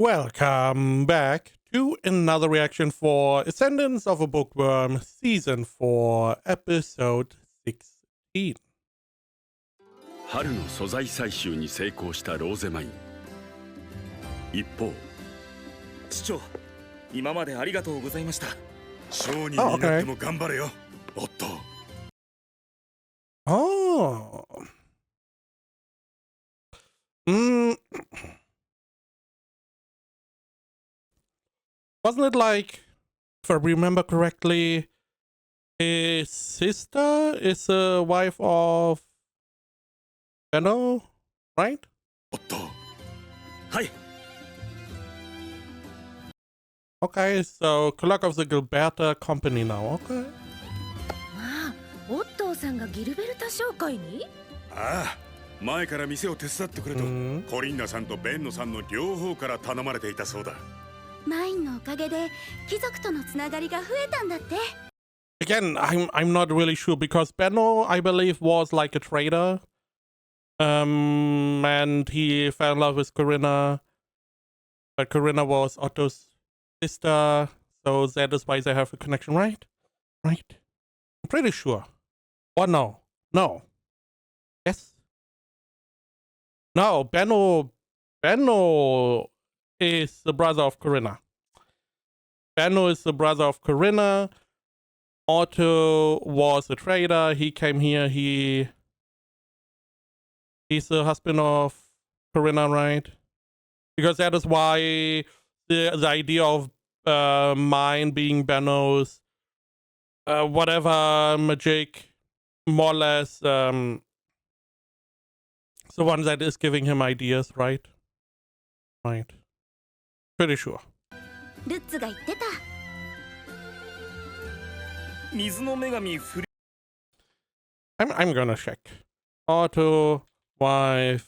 Welcome back to another reaction for Ascendance of a Bookworm Season 4 Episode 16. 春の素材採集に成功したローゼマイン。一方、市長、今までありがとうございました。商人になっても頑張れよ、オット。Oh. Wasn't it like, if I remember correctly, his sister is the wife of Benno, right? オット。はい。Okay, so clerk of the Gilberta Company now, okay. まあ、オットーさんがギルベルタ商会に？ああ、前から店を手伝ってくれと、コリンナさんとベンノさんの両方から頼まれていたそうだ。マインのおかげで貴族とのつながりが増えたんだって。Again, I'm not really sure because Benno, I believe, was like a trader. And he fell in love with Corinna. But Corinna was Otto's sister, so that is why they have a connection, right? Right? I'm pretty sure. Or no? No. Yes? No, Benno is the brother of Corinna. Benno is the brother of Corinna. Otto was a trader. He came here. He's the husband of Corinna, right? Because that is why the idea of mine being Benno's whatever magic, more or less the one that is giving him ideas, right? Right. Pretty sure. ルッツが言ってた。水の女神フリ。I'm gonna check. Otto, wife,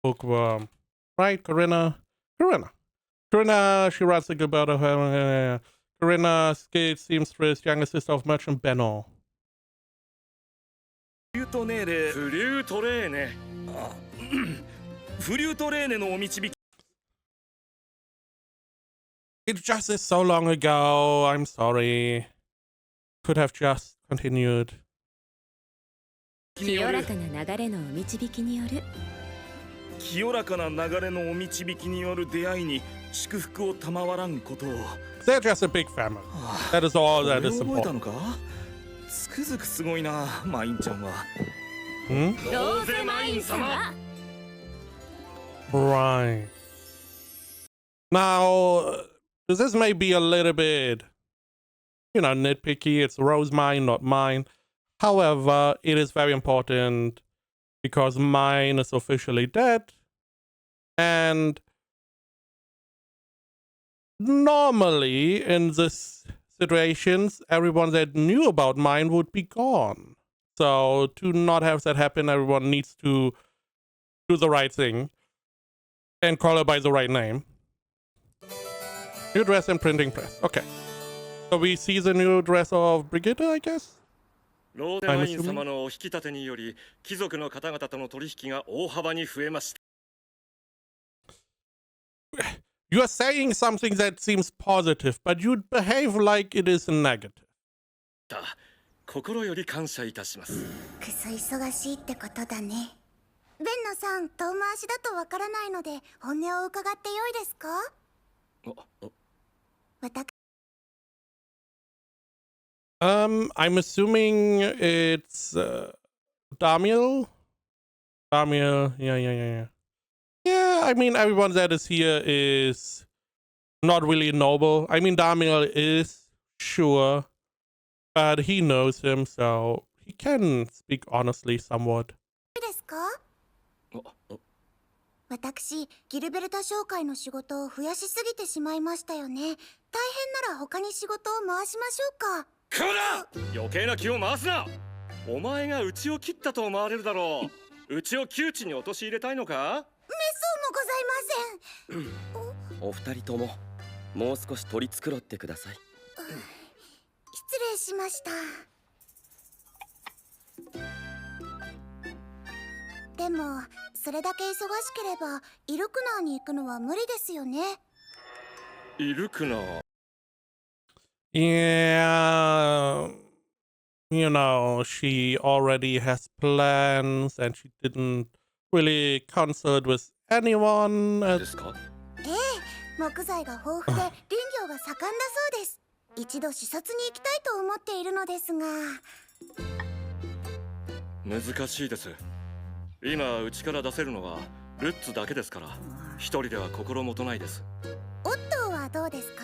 Bookworm. Right, Corinna, she runs the Gilberta family. Corinna, skate seamstress, younger sister of merchant Benno. フリュートネーレ。フリュートレーネ。あ、フリュートレーネのお導き。It just is so long ago. I'm sorry. Could have just continued. 清らかな流れのお導きによる。清らかな流れのお導きによる出会いに祝福を賜らんことを。They're just a big family. That is all that is 覚えた important. のか？つくづくすごいな、マインちゃんは。ローゼマイン様。Right. Now, this may be a little bit, nitpicky. It's Rose mine, not mine. However, it is very important because mine is officially dead. And normally, in this situations, everyone that knew about mine would be gone. So to not have that happen, everyone needs to do the right thing and call her by the right name. New dress and printing press. Okay. So we see the new dress of Brigitta, I guess? ローゼマイン様のお引き立てにより、貴族の方々との取引が大幅に増えました。You are saying something that seems positive, but you behave like it is negative. 心より感謝いたします。くそ忙しいってことだね。ベンノさん、遠回しだとわからないので、本音を伺ってよいですか？I'm assuming it's Damuel. Damuel, yeah. Yeah, I mean, everyone that is here is not really noble. I mean, Damuel is, sure, but he knows him, so he can speak honestly somewhat. ですか？私、ギルベルタ商会の仕事を増やしすぎてしまいましたよね。大変なら他に仕事を回しましょうか。こら！余計な気を回すな！お前がうちを切ったと思われるだろう。うちを窮地に陥れたいのか？めそうもございません。お二人とももう少し取り繕ってください。失礼しました。でもそれだけ忙しければイルクナーに行くのは無理ですよね。いるくな。Yeah, you know, she already has plans and she didn't really consult with anyone. ですか？木材が豊富で林業が盛んだそうです。一度視察に行きたいと思っているのですが。難しいです。今うちから出せるのはルッツだけですから、一人では心もとないです。オットーはどうですか？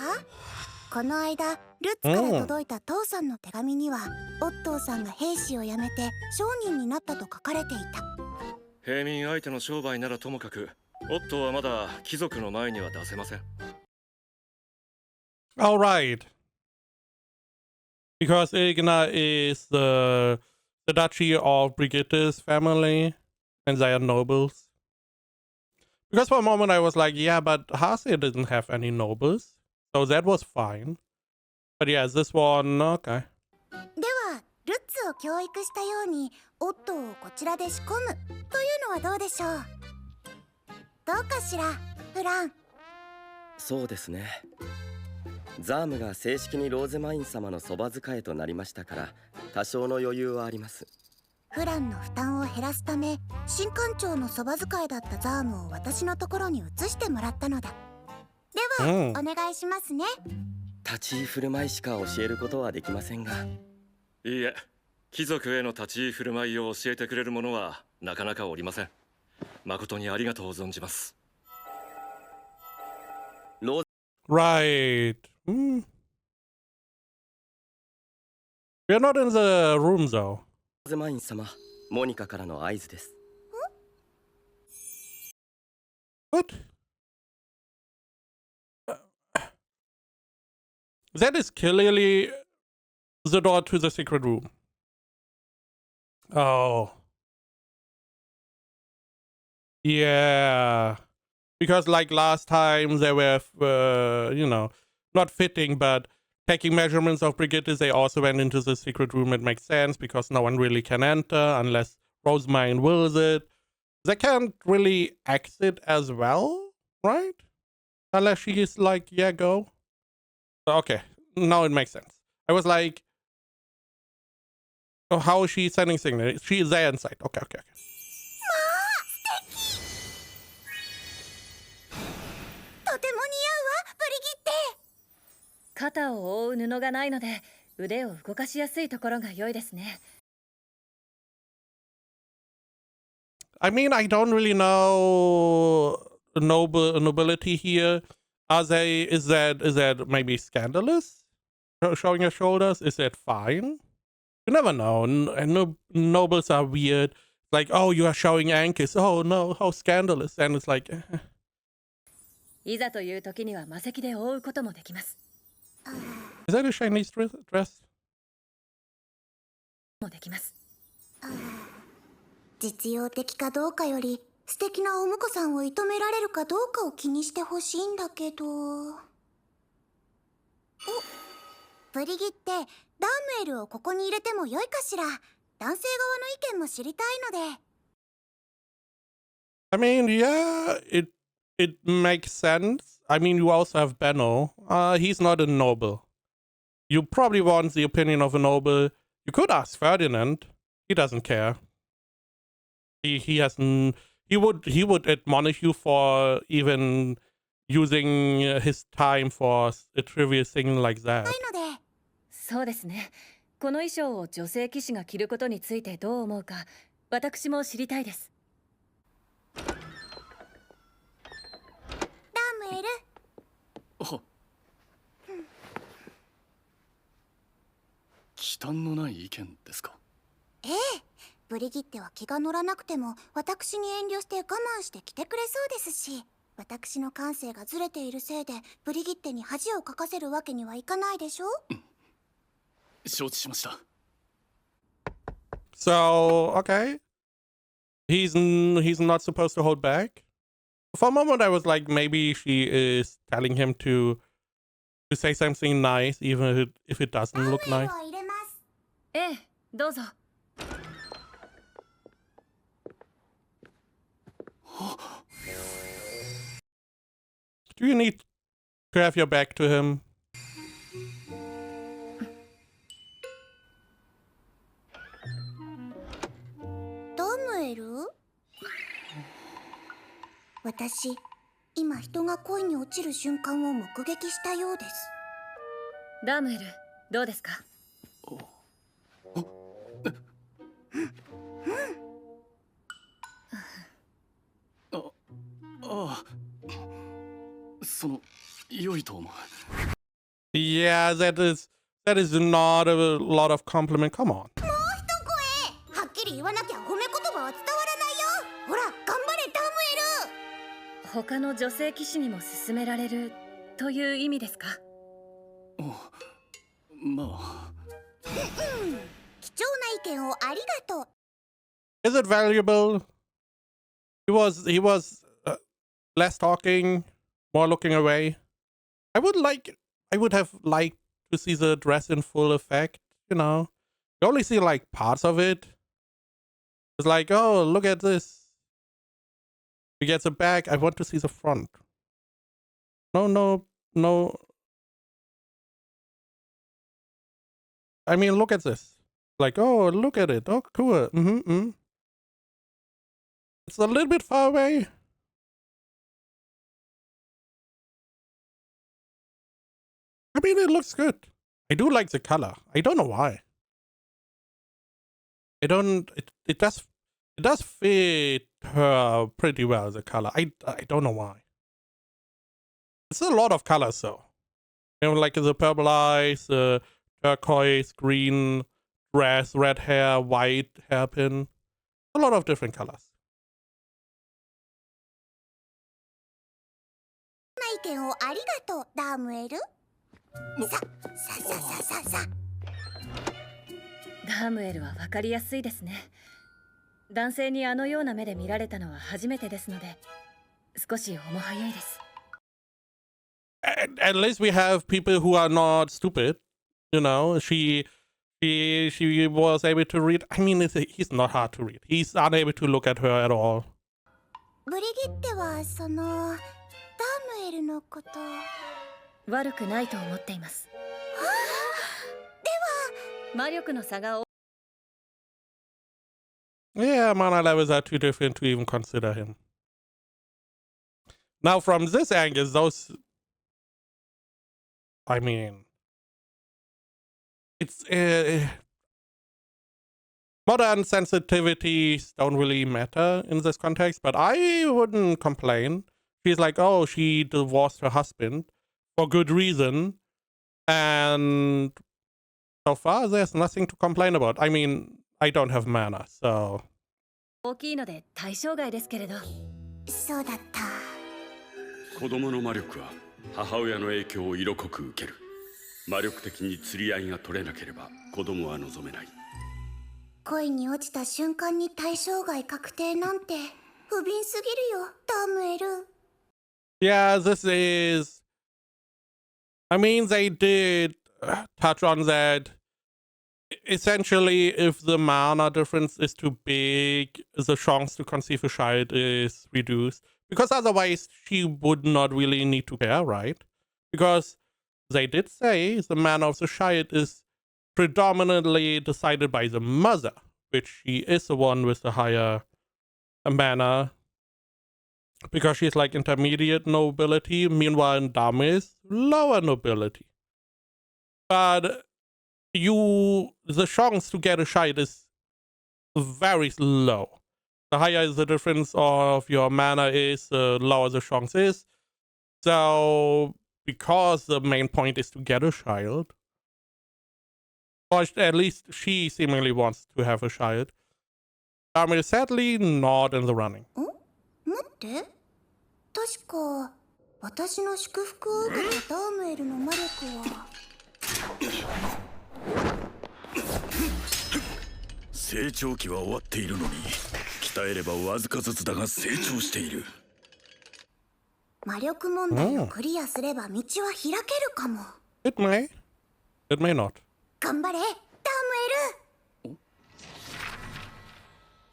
この間ルッツから届いた父さんの手紙には、オットーさんが兵士を辞めて商人になったと書かれていた。平民相手の商売ならともかく、オットーはまだ貴族の前には出せません。All right. Because Igna is the duchy of Brigitta's family and they are nobles. Because for a moment I was like, yeah, but Hase didn't have any nobles. So that was fine. But yeah, this one, okay. ではルッツを教育したようにオットーをこちらで仕込むというのはどうでしょう？どうかしら、フラン。そうですね。ザームが正式にローゼマイン様のそば使いとなりましたから、多少の余裕はあります。フランの負担を減らすため、新官長のそば使いだったザームを私のところに移してもらったのだ。では、お願いしますね。立ち居振る舞いしか教えることはできませんが。いいえ、貴族への立ち居振る舞いを教えてくれる者はなかなかおりません。誠にありがとう存じます。Right. We're not in the room though. ローゼマイン様、モニカからの合図です。What? That is clearly the door to the secret room. Oh. Yeah. Because like last time they were, you know, not fitting, but taking measurements of Brigitta, they also went into the secret room. It makes sense because no one really can enter unless Rosemine wills it. They can't really exit as well, right? Unless she is like, yeah, go. Okay, now it makes sense. I was like, oh, how is she sending signal? She is there inside. Okay. とても似合うわ、ブリギッテ。肩を覆う布がないので腕を動かしやすいところが良いですね。I mean, I don't really know nobility here. Is that maybe scandalous? Showing your shoulders? Is that fine? You never know. Nobles are weird. Like, oh, you are showing ankles. Oh no, how scandalous. And it's like, いざという時には魔石で覆うこともできます。is that a Chinese dress? もできます。実用的かどうかより素敵なお婿さんを射止められるかどうかを気にしてほしいんだけど。お、ブリギッテ、ダームエルをここに入れてもよいかしら。男性側の意見も知りたいので。I mean, yeah, it makes sense. I mean, you also have Benno. He's not a noble. You probably want the opinion of a noble. You could ask Ferdinand. He doesn't care. He hasn't. He would admonish you for even using his time for a trivial thing like that. そうですね。この衣装を女性騎士が着ることについてどう思うか、私も知りたいです。ダムエル。忌憚のない意見ですか？ええ、ブリギッテは気が乗らなくても私に遠慮して我慢して来てくれそうですし、私の感性がずれているせいでブリギッテに恥をかかせるわけにはいかないでしょ。承知しました。So, okay. He's not supposed to hold back. For a moment I was like, maybe she is telling him to say something nice even if it doesn't look nice. ええ、どうぞ。Do you need to have your back to him. ダムエル？私、今人が恋に落ちる瞬間を目撃したようです。ダムエル、どうですか？その良いと思う。Yeah, that is not a lot of compliment. Come on. もう一声！はっきり言わなきゃ褒め言葉は伝わらないよ。ほら、頑張れダムエル！他の女性騎士にも勧められるという意味ですか？まあ。貴重な意見をありがとう。Is it valuable? He was less talking, more looking away. I would have liked to see the dress in full effect, you know. You only see like parts of it. It's like, oh, look at this. He gets a back. I want to see the front. No. I mean, look at this. Like, oh, look at it. Oh, cool. It's a little bit far away. I mean, it looks good. I do like the color. I don't know why. It does fit her pretty well, the color. I don't know why. It's a lot of colors though. You know, like the purple eyes, turquoise, green dress, red hair, white hairpin. A lot of different colors. 意見をありがとうダムエル。さ。ダムエルは分かりやすいですね。男性にあのような目で見られたのは初めてですので、少し重早いです。At least we have people who are not stupid. You know, she was able to read. I mean, he's not hard to read. He's unable to look at her at all. ブリギッテはそのダムエルのこと悪くないと思っています。では魔力の差が Yeah, mana levels are too different to even consider him. Now, from this angle, I mean, it's modern sensitivities don't really matter in this context, but I wouldn't complain. She's like, oh, she divorced her husband for good reason, and so far there's nothing to complain about. I mean, I don't have mana, so. 大きいので対象外ですけれど。そうだった。子供の魔力は母親の影響を色濃く受ける。魔力的に釣り合いが取れなければ子供は望めない。恋に落ちた瞬間に対象外確定なんて不憫すぎるよ、ダムエル。Yeah, this is. I mean, they did touch on that. Essentially, if the mana difference is too big, the chance to conceive a child is reduced. Because otherwise, she would not really need to care, right? Because they did say the mana of the child is predominantly decided by the mother, which she is the one with the higher mana. Because she's like intermediate nobility, meanwhile Damuel is lower nobility. But the chance to get a child is very low. The higher the difference of your mana is, the lower the chance is. So, because the main point is to get a child, or at least she seemingly wants to have a child, Damuel is sadly not in the running. 待って、確か私の祝福を受けたダムエルの魔力は成長期は終わっているのに鍛えればわずかずつだが成長している。魔力問題をクリアすれば道は開けるかも。It may not. 頑張れ、ダムエル。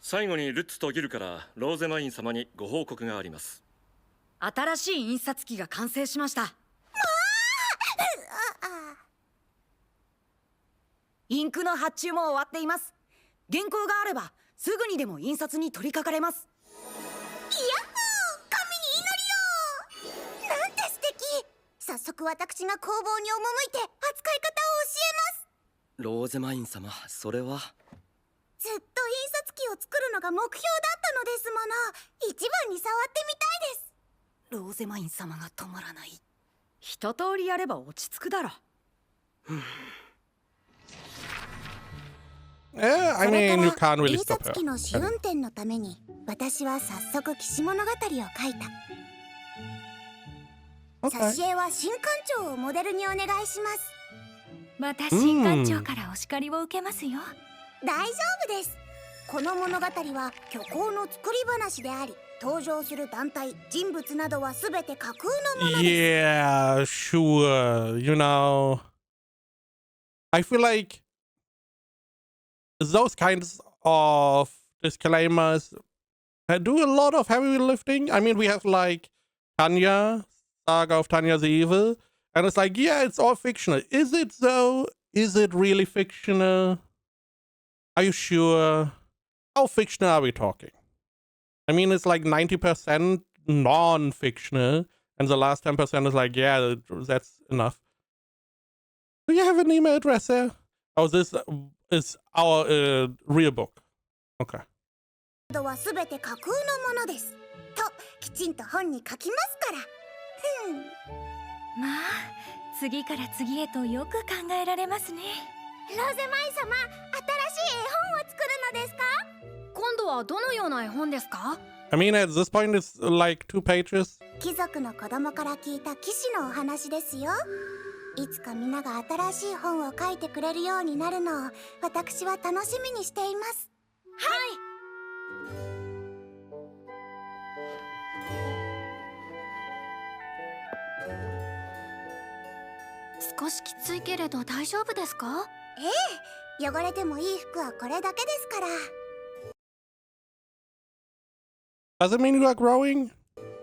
最後にルッツとギルからローゼマイン様にご報告があります。新しい印刷機が完成しました。マインクの発注も終わっています。原稿があればすぐにでも印刷に取り掛かれます。イヤッホー、神に祈りよ。なんて素敵。早速私が工房に赴いて扱い方を教えます。ローゼマイン様、それは。ずっと印刷機を作るのが目標だったのですもの。一番に触ってみたいです。ローゼマイン様が止まらない。一通りやれば落ち着くだろ。I mean, you can't really 印 stop 刷 her. 機の試運転のために私は早速騎士物語を書いた。挿絵は新館長をモデルにお願いします。また新館長からお叱りを受けますよ。大丈夫です。この物語は虚構の作り話であり、登場する団体人物などはすべて架空のものです。 Yeah, sure. You know, I feel like those kinds of disclaimers do a lot of heavy lifting. I mean, we have like Tanya, Saga of Tanya the Evil, and it's like, yeah, it's all fictional. Is it though? Is it really fictional? Are you sure? How fictional are we talking? I mean, it's like 90% non-fictional, and the last 10% is like, yeah, that's enough. Do you have an email address there? Oh, this is our real book. Okay. はすべて架空のものです。ときちんと本に書きますから。まあ、次から次へとよく考えられますね。ローゼマイン様、新しい絵本を作るのですか？今度はどのような絵本ですか？ I mean, at this point, it's like 2 pages. 貴族の子供から聞いた騎士のお話ですよ。いつか皆が新しい本を書いてくれるようになるのを私は楽しみにしています。はい。少しきついけれど大丈夫ですか？ええ、汚れてもいい服はこれだけですから。Does it mean you are growing?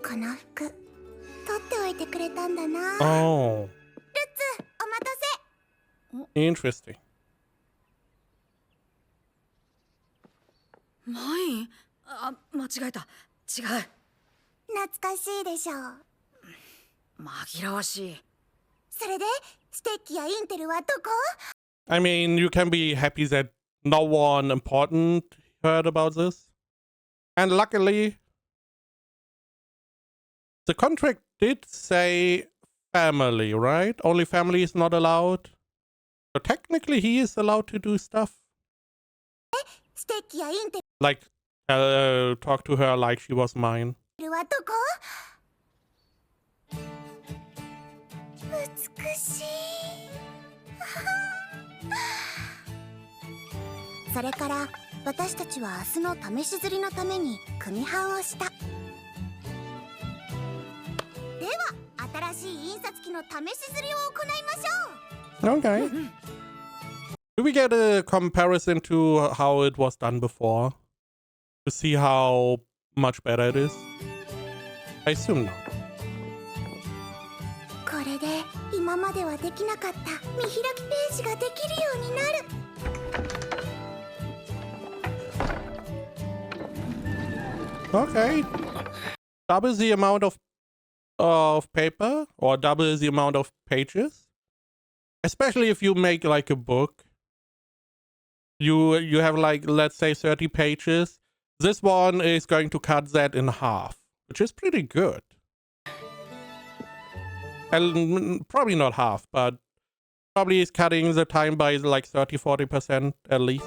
この服、取っておいてくれたんだな。Oh, ルッツ、お待たせ。 interesting. マイン、間違えた。違う。懐かしいでしょう。紛らわしい。それでステッキやインテルはどこ？ I mean, you can be happy that no one important heard about this. And luckily, the contract did say family, right? Only family is not allowed. So technically, he is allowed to do stuff. ステッキやインテ Like, talk to her like she was mine. ルはどこ？美しい。それから私たちは明日の試し刷りのために組版をした。では新しい印刷機の試し刷りを行いましょう。 Okay. Do we get a comparison to how it was done before? To see how much better it is? I assume not. これで今まではできなかった見開きページができるようになる。Okay. Double the amount of paper or double the amount of pages. Especially if you make like a book. You have like, let's say 30 pages. This one is going to cut that in half, which is pretty good. And probably not half, but probably is cutting the time by like 30-40% at least.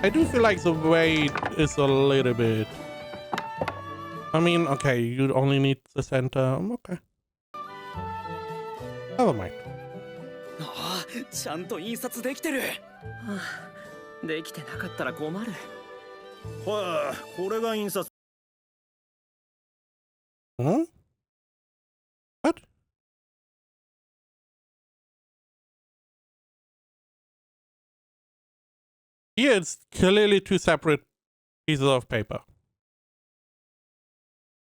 I do feel like the weight is a little bit... I mean, okay, you only need the center. Okay. Never mind. ああ、ちゃんと印刷できてる。できてなかったら困る。はあ、これが印刷。Hmm? What? Here it's clearly two separate pieces of paper.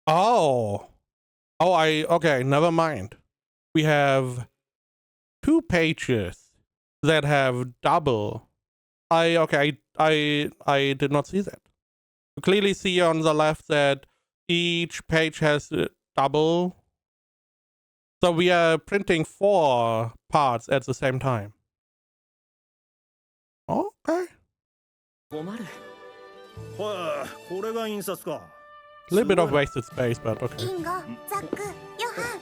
Oh. Okay, never mind. We have two pages that have double. I did not see that. You clearly see on the left that each page has double. So we are printing 4 parts at the same time. Okay. 困る。はあ、これが印刷か。 A little bit of wasted space, but okay. インゴ、ザック、ヨハ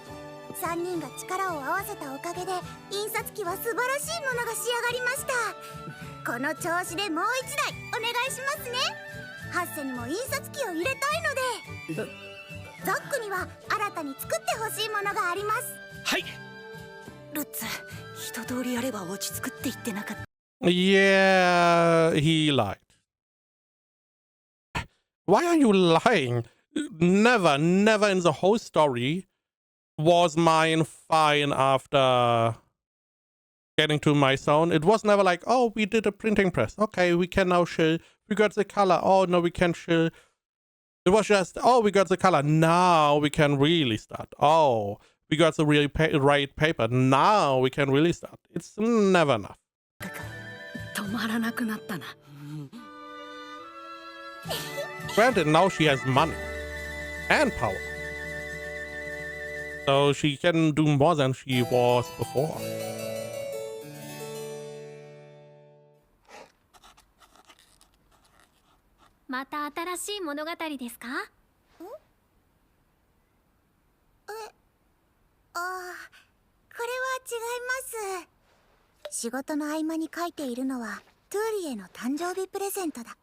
ン3人が力を合わせたおかげで印刷機は素晴らしいものが仕上がりました。この調子でもう1台お願いしますね。ハッセにも印刷機を入れたいのでザックには新たに作ってほしいものがあります。はい。ルッツ、一通りやれば落ち着くって言ってなかった。 Yeah, he lied. Why are you lying? Never in the whole story was mine fine after getting to my zone. It was never like, oh, we did a printing press. Okay, we can now show. We got the color. Oh, no, we can't show. It was just, oh, we got the color. Now we can really start. Oh, we got the right paper. Now we can really start. It's never enough. 止まらなくなったな。 Granted, now she has money and power. So she can do more than she was before. また新しい物語ですか？ああ、これは違います。仕事の合間に書いているのはトゥーリへの誕生日プレゼントだ。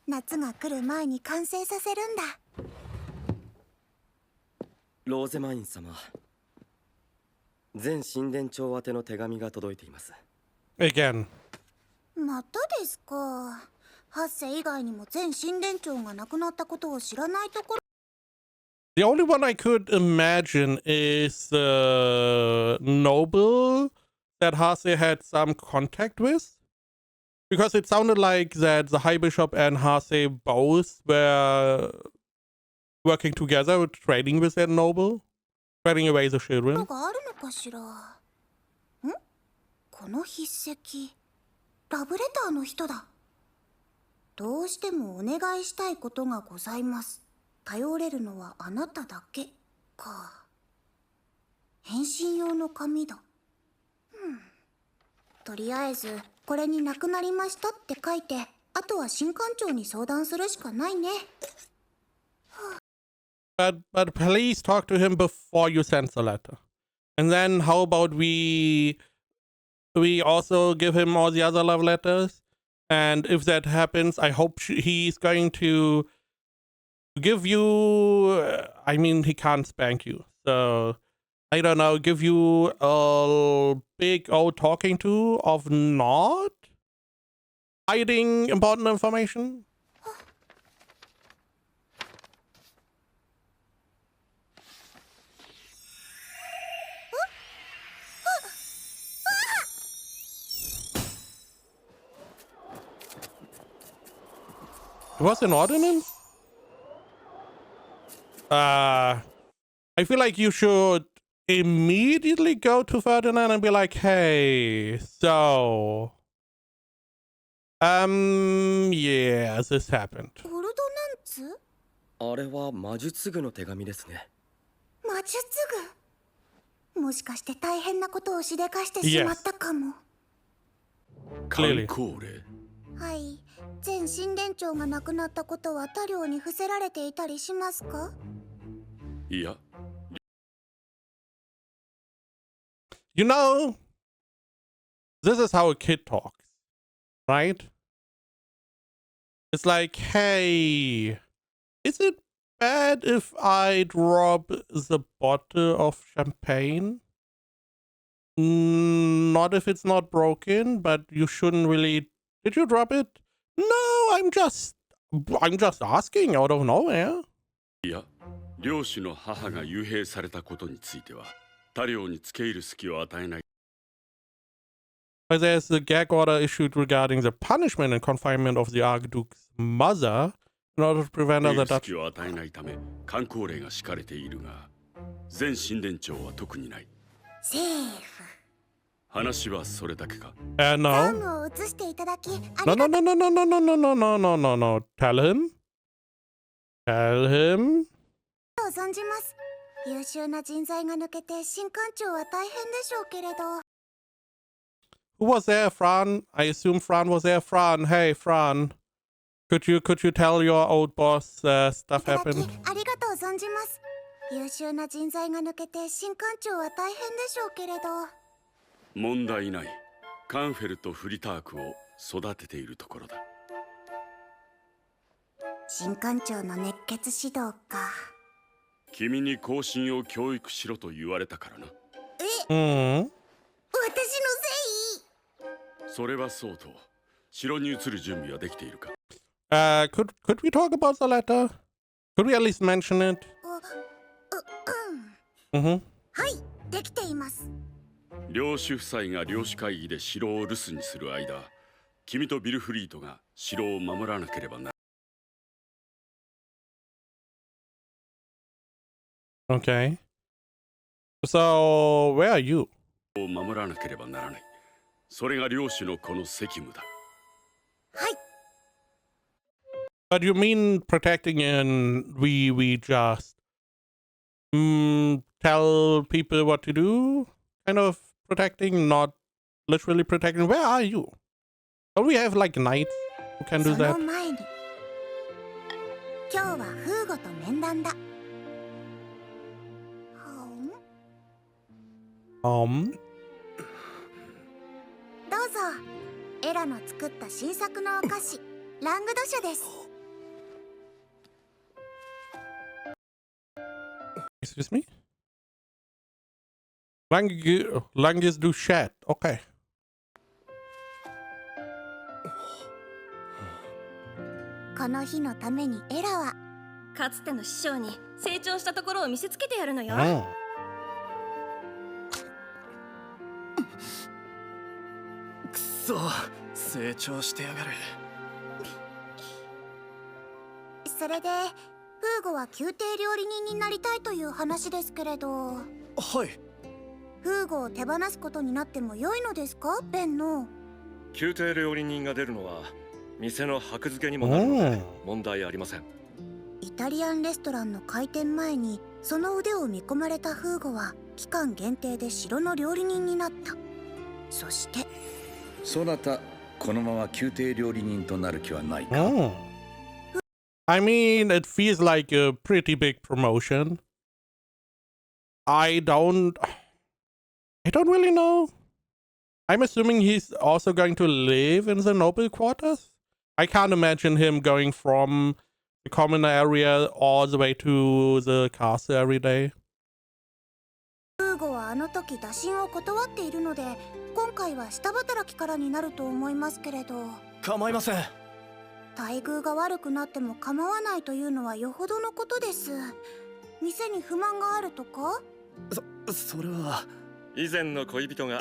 夏が来る前に完成させるんだ。ローゼマイン様、全神殿長宛ての手紙が届いています。 Again. またですか。ハッセ以外にも全神殿長が亡くなったことを知らないところ。 The only one I could imagine is the noble that Hase had some contact with. Because it sounded like that the High Bishop and Hase both were working together, with trading with that noble, trading away the children. なんかあるのかしら。ん？この筆跡、ラブレターの人だ。どうしてもお願いしたいことがございます。頼れるのはあなただけか。返信用の紙だ。とりあえずこれに亡くなりましたって書いて、あとは新館長に相談するしかないね。But please talk to him before you send the letter. And then how about we also give him all the other love letters? And if that happens, I hope he's going to give you, I mean, he can't spank you. So, I don't know, give you a big old talking to of not hiding important information? It was an ordinance? I feel like you should immediately go to Ferdinand and be like, hey, so... yeah, this happened. オルドナンツ？あれは魔術具の手紙ですね。魔術具？もしかして大変なことをしでかしてしまったかも。Clearly. はい。前神殿長が亡くなったことは他領に伏せられていたりしますか？いや。You know, this is how a kid talks, right? It's like, hey, is it bad if I drop the bottle of champagne? Not if it's not broken, but you shouldn't really... Did you drop it? No, I'm just asking out of nowhere. いや、領主の母が幽閉されたことについては、他領に付け入る隙を与えない。But there's a gag order issued regarding the punishment and confinement of the Archduke's mother in order to prevent other Dutch. を与えないため観光令が敷かれているが、前神殿長は特にない。セーフ。話はそれだけか。ザ No. ムを移していただき、あり No, が no, no, no, no, no, no, no, no, no, no, no. Tell him. Tell him. とう存じます。優秀な人材が抜けて新館長は大変でしょうけれど。Who was there, Fran? I assume Fran was there. Fran, hey, Fran. Could you tell your old boss stuff いただき happened? ありがとう存じます。優秀な人材が抜けて新館長は大変でしょうけれど。問題ない。カンフェルとフリタークを育てているところだ。新館長の熱血指導か。君に後進を教育しろと言われたからな。Hmm. 私のせい。それはそうと、城に移る準備はできているか。Could we talk about the letter? Could we at least mention it? はい、できています。領主夫妻が領主会議で城を留守にする間、君とビルフリートが城を守らなければな。Okay. So, where are you? を守らなければならない。それが領主のこの責務だ。はい。But you mean protecting and we just tell people what to do? Kind of protecting, not literally protecting. Where are you? Don't we have like knights who can do そ that? の前に、今日はフーゴと面談だ。どうぞ。エラの作った新作のお菓子、ラングドシャです。Excuse me? Langus do chat. Okay. この日のためにエラはかつての師匠に成長したところを見せつけてやるのよ。くそ、成長してやがる。それでフーゴは宮廷料理人になりたいという話ですけれど。はい。フーゴを手放すことになっても良いのですか、ベンの。宮廷料理人が出るのは店の箔付けにもなるので問題ありません。イタリアンレストランの開店前にその腕を見込まれたフーゴは期間限定で城の料理人になった。そしてそなたこのまま宮廷料理人となる気はないか。I mean, it feels like a pretty big promotion. I don't really know. I'm assuming he's also going to live in the noble quarters. I can't imagine him going from the common area all the way to the castle every day. フーゴはあの時打診を断っているので、今回は下働きからになると思いますけれど。構いません。待遇が悪くなっても構わないというのはよほどのことです。店に不満があるとか？それは以前の恋人が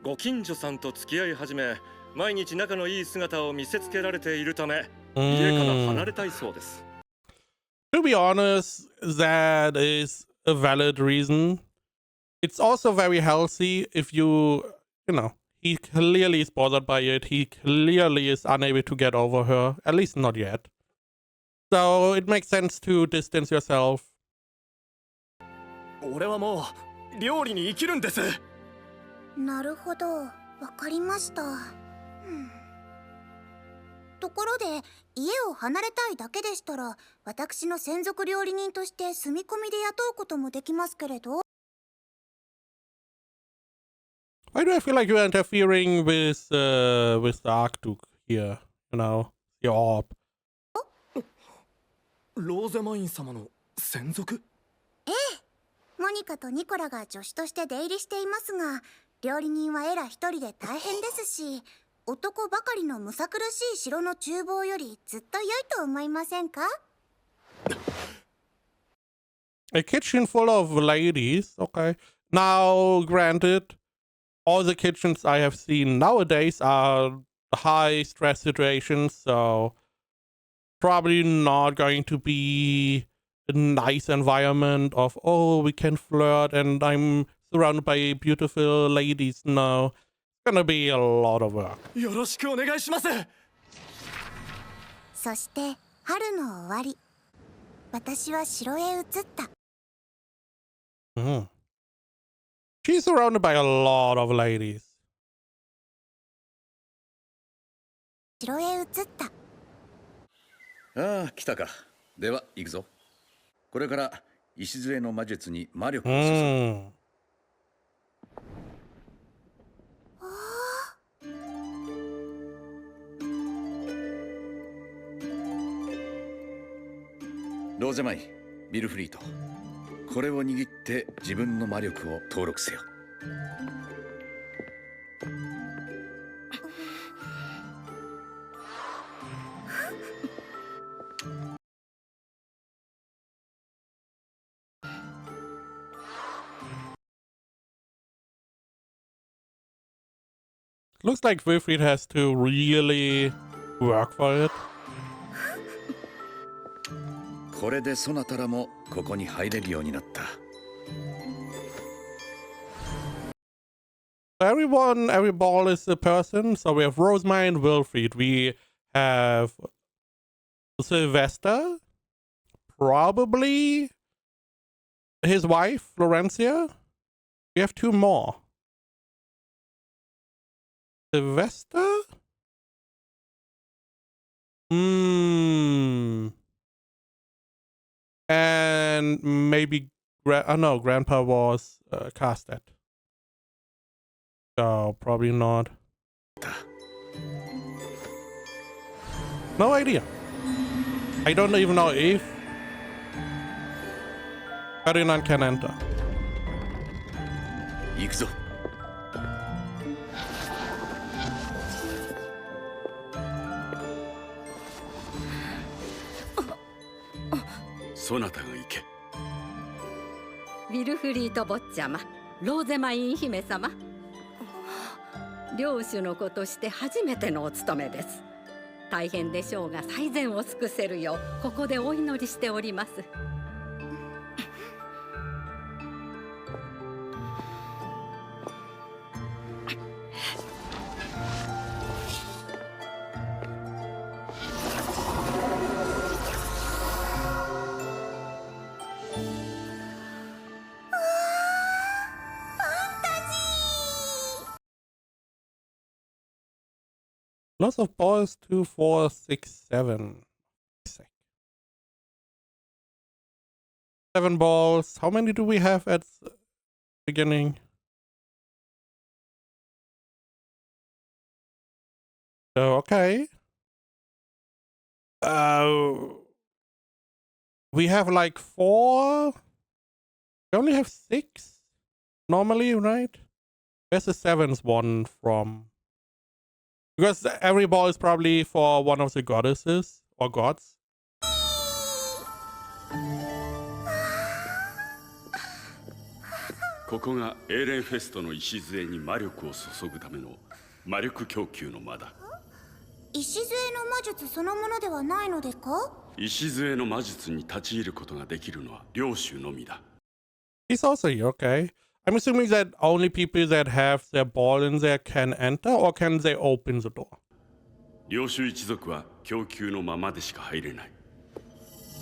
ご近所さんと付き合い始め、毎日仲のいい姿を見せつけられているため、家から離れたいそうです。To be honest, that is a valid reason. It's also very healthy if you know, he clearly is bothered by it. He clearly is unable to get over her, at least not yet. So it makes sense to distance yourself. 俺はもう料理に生きるんです。なるほど、わかりました。ところで、家を離れたいだけでしたら、私の専属料理人として住み込みで雇うこともできますけれど。Why do I feel like you're interfering with the Archduke here? You know, your orb. ローゼマイン様の専属？ええ、モニカとニコラが助手として出入りしていますが、料理人はエラ一人で大変ですし、男ばかりのむさ苦しい城の厨房よりずっと良いと思いませんか？ A kitchen full of ladies. Okay. Now, granted, all the kitchens I have seen nowadays are high stress situations, so probably not going to be a nice environment of, oh, we can flirt and I'm surrounded by beautiful ladies. No, it's gonna be a lot of work. よろしくお願いします。そして春の終わり、私は城へ移った。She's surrounded by a lot of ladies. 城へ移った。ああ、来たか。では行くぞ。これから礎の魔術に魔力を注ぐ。ローゼマイ、ビルフリート。これを握って自分の魔力を登録せよ。Looks like Wilfried has to really work for it. これでそなたらもここに入れるようになった。Everyone, every ball is a person. So we have Rosemary and Wilfried. We have Sylvester, probably his wife, Florencia. We have two more. Sylvester? And maybe, no, Grandpa was casted. So probably not. No idea. I don't even know if Ferdinand can enter. 行くぞ。そなたが行け。ウィルフリート坊ちゃま、ローゼマイン姫様。領主の子として初めてのお務めです。大変でしょうが最善を尽くせるようここでお祈りしております。Lots of balls, 2, 4, 6, 7. 7 balls. How many do we have at the beginning? So, okay. We have like 4. We only have 6 normally, right? Where's the 7th one from? Because every ball is probably for one of the goddesses or gods. ここがエーレンフェストの礎に魔力を注ぐための魔力供給の間だ。礎の魔術そのものではないのですか？礎の魔術に立ち入ることができるのは領主のみだ。He's also here, okay. I'm assuming that only people that have their ball in there can enter, or can they open the door? 領主一族は供給のままでしか入れない。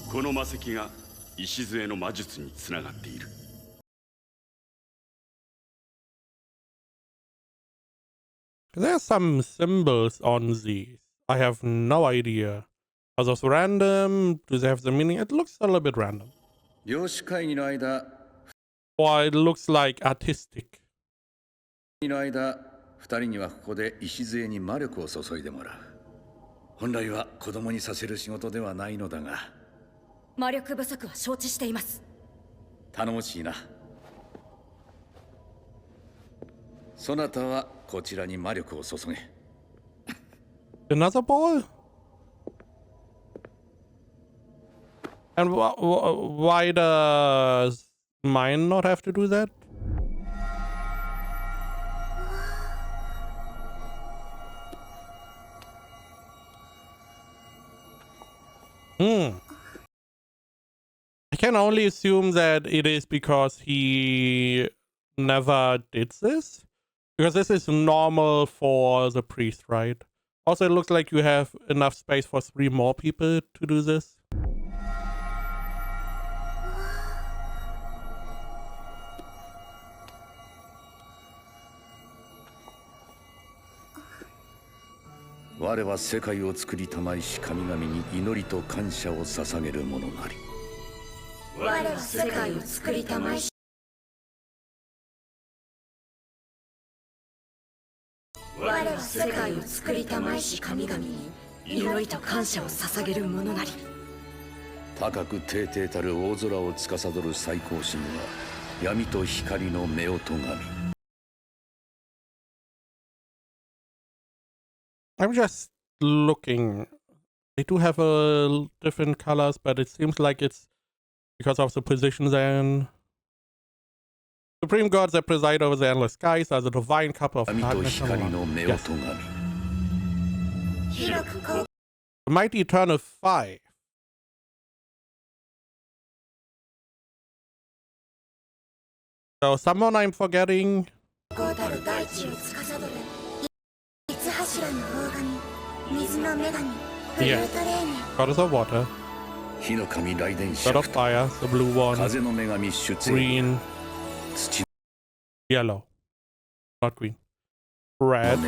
この魔石が礎の魔術につながっている。There are some symbols on these. I have no idea. Are those random? Do they have the meaning? It looks a little bit random. 領主会議の間 Or it looks like artistic. の間、二人にはここで礎に魔力を注いでもらう。本来は子供にさせる仕事ではないのだが。魔力不足は承知しています。頼もしいな。そなたはこちらに魔力を注げ。Another ball? And why does mine not have to do that? I can only assume that it is because he never did this. Because this is normal for the priest, right? Also, it looks like you have enough space for 3 more people to do this.我は世界を作りたまいし神々に祈りと感謝を捧げるものなり。我は世界を作りたまいし我は世界を作りたまいし神々に祈りと感謝を捧げるものなり。高く低々たる大空を司る最高神は闇と光の夫婦神。I'm just looking. They do have different colors, but it seems like it's because of the position they're in. Supreme gods that preside over the endless skies are the divine couple of darkness and light. Yes. The mighty eternal 5. So someone I'm forgetting. Yeah, goddess of water, god of fire, the blue one, green, yellow, not green, red,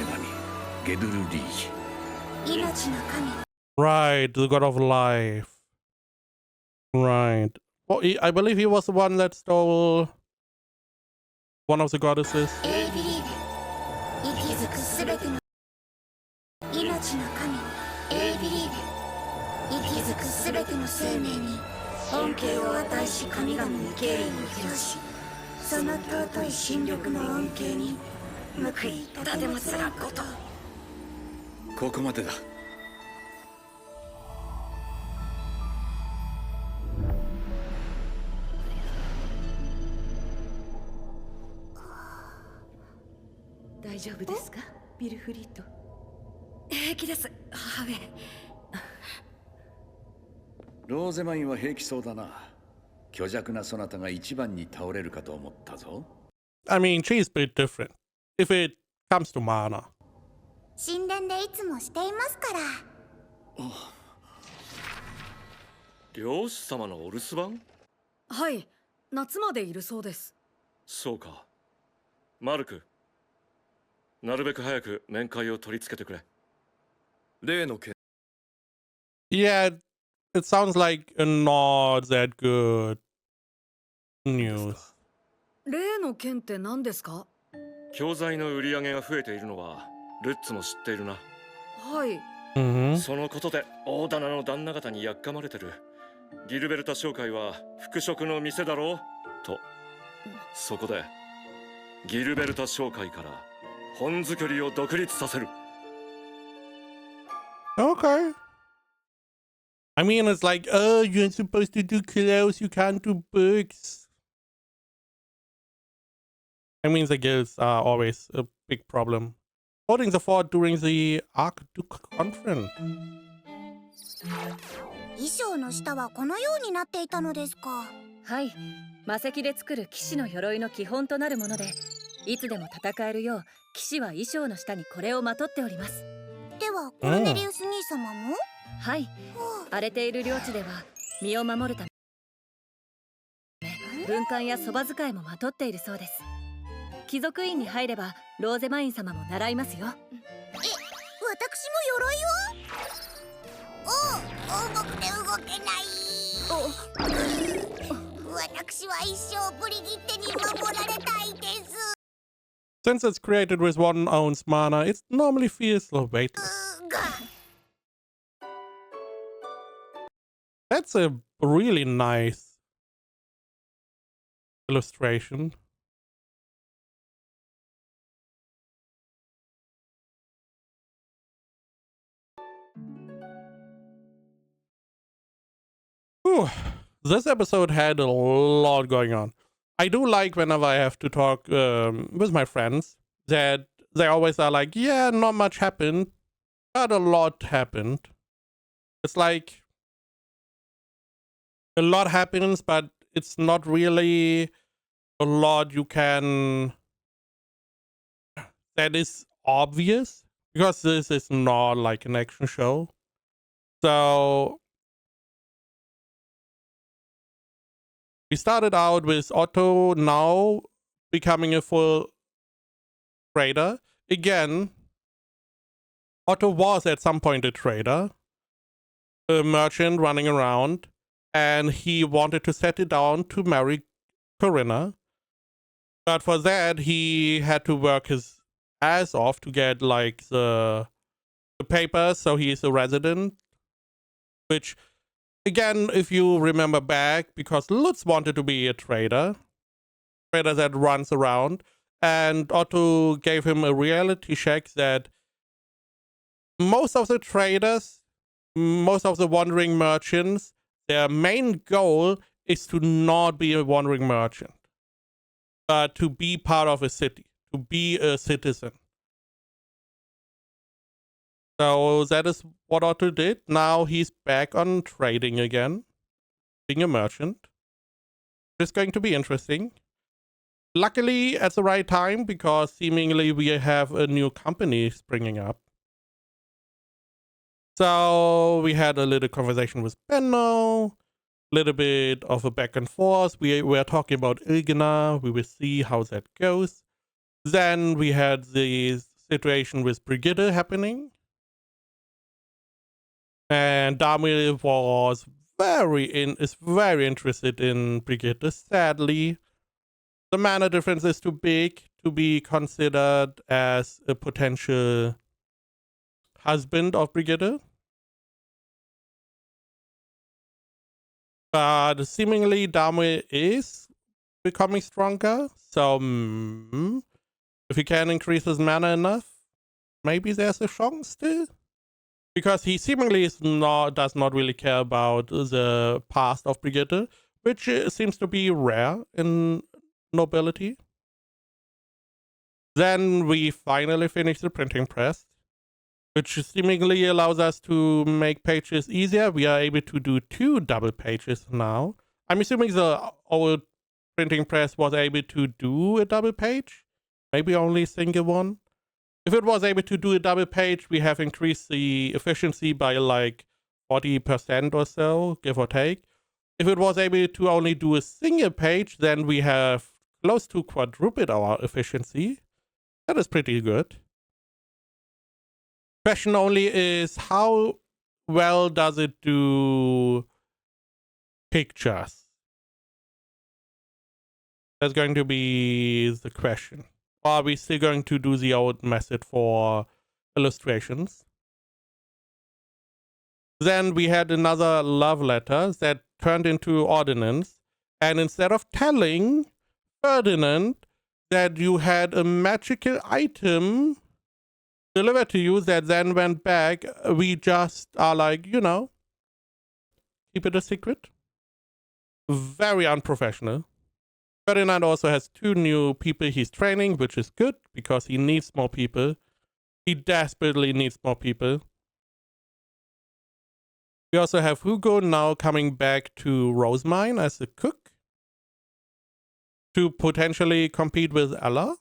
right, the god of life, right. Well, I believe he was the one that stole one of the goddesses. 命の神エイビリーベ息づくすべての生命に恩恵を与えし神々に敬意を表しその尊い神力の恩恵に報い立てまつらんこと。ここまでだ。大丈夫ですかビルフリート。平気です母上。ローゼマインは平気そうだな。虚弱なそなたが一番に倒れるかと思ったぞ。I mean, she's a bit different. If it comes to mana. 神殿でいつもしていますから。領主様のお留守番？はい、夏までいるそうです。そうか。マルク、なるべく早く面会を取り付けてくれ。例の件。Yeah, it sounds like not that good news. 例の件って何ですか？教材の売り上げが増えているのはルッツも知っているな。はい。そのことで大棚の旦那方にやっかまれてる。ギルベルタ商会は服飾の店だろうと。そこでギルベルタ商会から本作りを独立させる。Okay. I mean, it's like, oh, you're supposed to do clothes, you can't do books. I mean, the guilds are always a big problem. Holding the fort during the Archduke conference. 衣装の下はこのようになっていたのですか。はい、魔石で作る騎士の鎧の基本となるもので、いつでも戦えるよう騎士は衣装の下にこれをまとっております。ではコルネリウス兄様も？はい、荒れている領地では身を守るため軍艦やそば使いもまとっているそうです。貴族院に入ればローゼマイン様も習いますよ。私も鎧を？重くて動けない。私は一生ブリギッテに守られたいです。Since it's created with one ounce mana, it normally feels weightless. That's a really nice illustration. Whew. This episode had a lot going on. I do like whenever I have to talk with my friends that they always are like, yeah, not much happened, but a lot happened. It's like a lot happens, but it's not really a lot you can that is obvious because this is not like an action show. So we started out with Otto now becoming a full trader. Again, Otto was at some point a trader, a merchant running around, and he wanted to settle down to marry Corinna. But for that, he had to work his ass off to get like the papers, so he is a resident. Which, again, if you remember back, because Lutz wanted to be a trader that runs around, and Otto gave him a reality check that most of the traders, most of the wandering merchants, their main goal is to not be a wandering merchant, but to be part of a city, to be a citizen. So that is what Otto did. Now he's back on trading again, being a merchant. It's going to be interesting. Luckily, at the right time, because seemingly we have a new company springing up. So we had a little conversation with Benno, little bit of a back and forth. We were talking about Ilgena. We will see how that goes. Then we had the situation with Brigitta happening. And Damuel was very interested in Brigitta. Sadly, the mana difference is too big to be considered as a potential husband of Brigitta. But seemingly Damuel is becoming stronger. So if he can increase his mana enough, maybe there's a chance still. Because he seemingly does not really care about the past of Brigitta, which seems to be rare in nobility. Then we finally finish the printing press, which seemingly allows us to make pages easier. We are able to do 2 double pages now. I'm assuming the old printing press was able to do a double page, maybe only a single one. If it was able to do a double page, we have increased the efficiency by like 40% or so, give or take. If it was able to only do a single page, then we have close to quadrupled our efficiency. That is pretty good. Question only is, how well does it do pictures? That's going to be the question. Or are we still going to do the old method for illustrations? Then we had another love letter that turned into ordinance. And instead of telling Ferdinand that you had a magical item delivered to you that then went back, we just are like, you know, keep it a secret. Very unprofessional. Ferdinand also has 2 new people he's training, which is good because he needs more people. He desperately needs more people. We also have Hugo now coming back to Rosemine as a cook to potentially compete with Ella,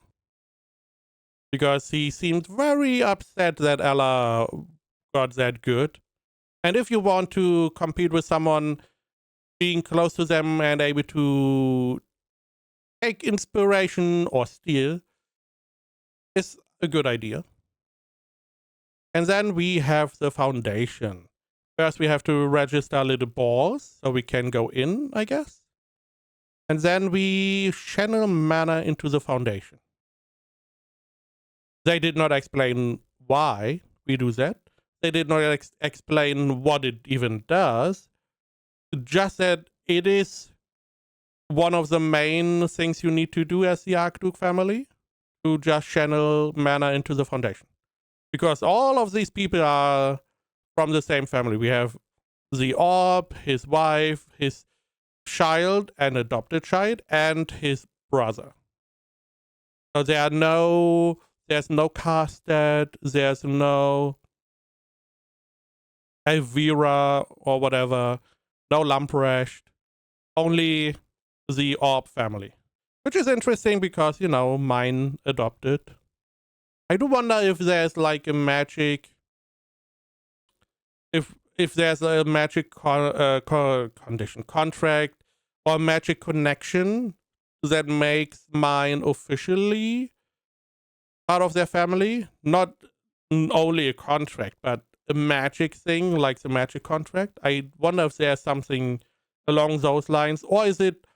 because he seemed very upset that Ella got that good. And if you want to compete with someone, being close to them and able to take inspiration or steal is a good idea. And then we have the foundation. First, we have to register little balls so we can go in, I guess. And then we channel mana into the foundation. They did not explain why we do that. They did not explain what it even does. Just that it is one of the main things you need to do as the Archduke family, to just channel mana into the foundation. Because all of these people are from the same family. We have the orb, his wife, his child, an adopted child, and his brother. So there's no Carsted, there's no Elvira or whatever, no Lamprecht. only the Orb family. Which is interesting because, you know, mine adopted. I do wonder if there's like a magic... If there's a magic contract or magic connection that makes mine officially part of their family. Not only a contract, but a magic thing like the magic contract. I wonder if there's something along those lines. Or is it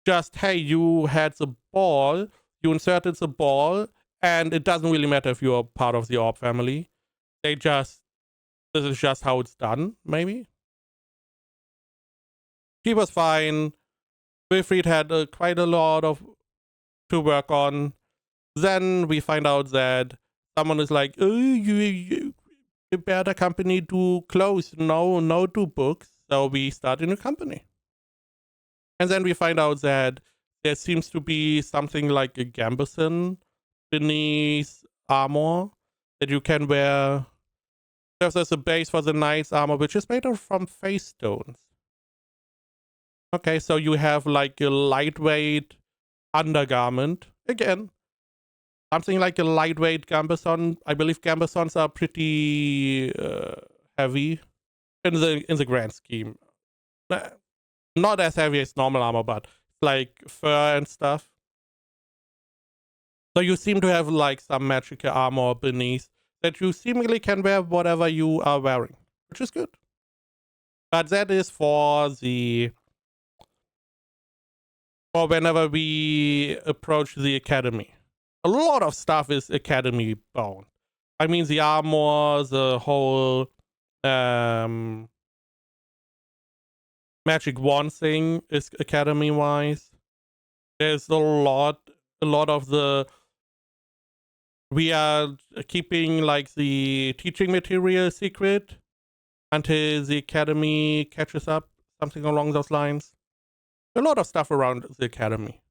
just, hey, you had the ball, you inserted the ball, and it doesn't really matter if you're part of the Orb family. This is just how it's done, maybe? She was fine. Wilfried had quite a lot to work on. Then we find out that someone is like, oh, you better company to close. No do books. So we start a new company. And then we find out that there seems to be something like a gambeson beneath armor that you can wear. There's a base for the knight's armor, which is made from face stones. Okay, so you have like a lightweight undergarment. Again, something like a lightweight gambeson. I believe gambesons are pretty heavy in the grand scheme. Not as heavy as normal armor, but like fur and stuff. So you seem to have like some magical armor beneath that you seemingly can wear whatever you are wearing, which is good. But that is for whenever we approach the academy. A lot of stuff is academy bound. I mean, the armor, the whole magic wand thing is academy wise. There's a lot of the... We are keeping like the teaching material secret until the academy catches up, something along those lines. A lot of stuff around the academy.